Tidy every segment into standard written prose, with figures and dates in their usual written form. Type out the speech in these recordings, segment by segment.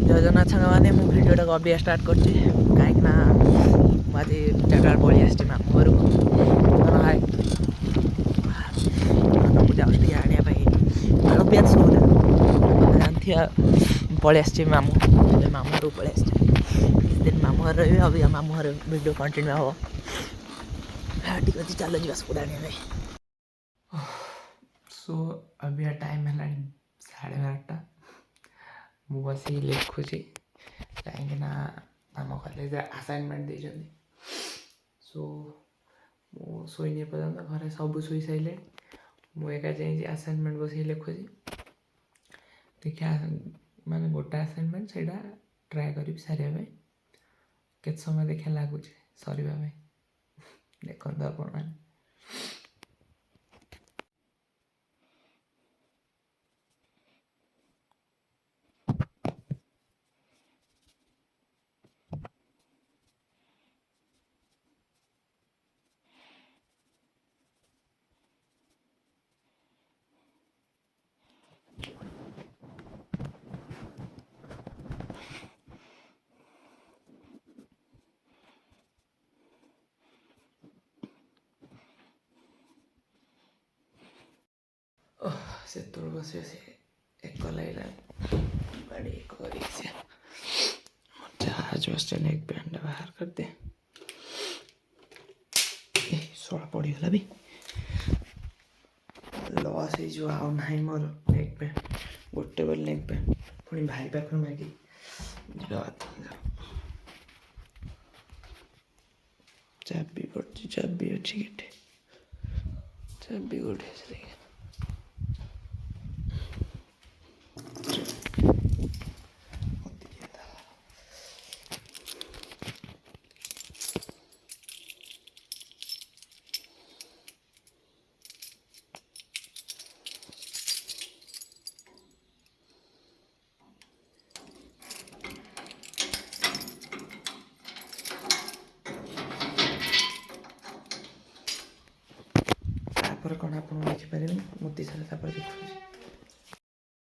जगन्नाथ साଙ୍ଗमाने मु भिडियोटा अबिया स्टार्ट करछि काहेकि ना माथि जग्गा पळि आछि मामु घरको हाय मु जाउँ ଟିକେ आनिया ପାଇଁ ଆଳୁ ପିଆଜ ସଉଦା ଜାଣିଥିବା ପଳେଇ ଆସିଛି ମାମୁଁ ଘରକୁ ପଳେଇ ଆସିଛି କିଛି ଦିନ ମାମୁଁ ଘରେ ରହିବେ ଅବିକା ମାମୁଁ ଘରେ ଭିଡ଼ିଓ କଣ୍ଟିନ୍ୟू ହେବ ठीक अच्छे चलो जी सौदा आनिया ପାଇଁ सो अभी टाइम है 12:30 मु बस लिखुची कहीं आम कॉलेज असाइनमेंट देइछन्ती सो मु सोईनी पर्यंत घरे सब सोई सारे मु एका जाइए असाइनमेंट बस लिखुची देखिए माने गोटे असाइनमेंट से ट्राए करी सारे केत समय देखा लगुच सरीबा देखो आपण मैंने से तोड़ बस एक लगे बड़ी जहाज बस एक बैंड बाहर कर दे सोला पड़गला भी लस हो ना मोर नेक पैंट गोटे बोल नेक पैंट पुणी भाई पाख मागी चाबी पड़ी चाबी अच्छी केटे चाबी गोटे तापर कौन आप देखिपारे मोती सारा तापर देखुଛି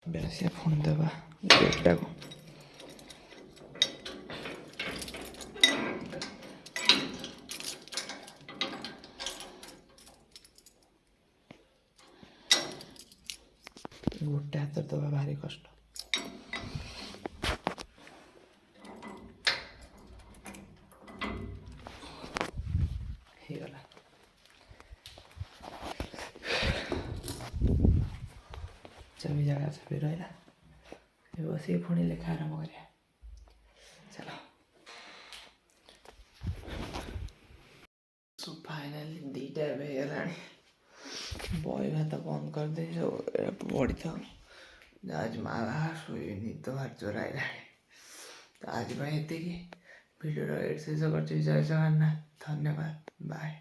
बेसिया फोन देवा गेटा को गोटे हाथ दबा भारी कष्ट गला चाबी जगह चाबी रहा बस पुणी लेखा आरंभ कर चलो सो फाइनाली 2टा होगा बय भात बंद कर दे पड़ी था आज माँ बाहर शोई निद बाहर चोरा तो आज ये भिडियो शेष कर जय जगन्नाथ धन्यवाद बाय।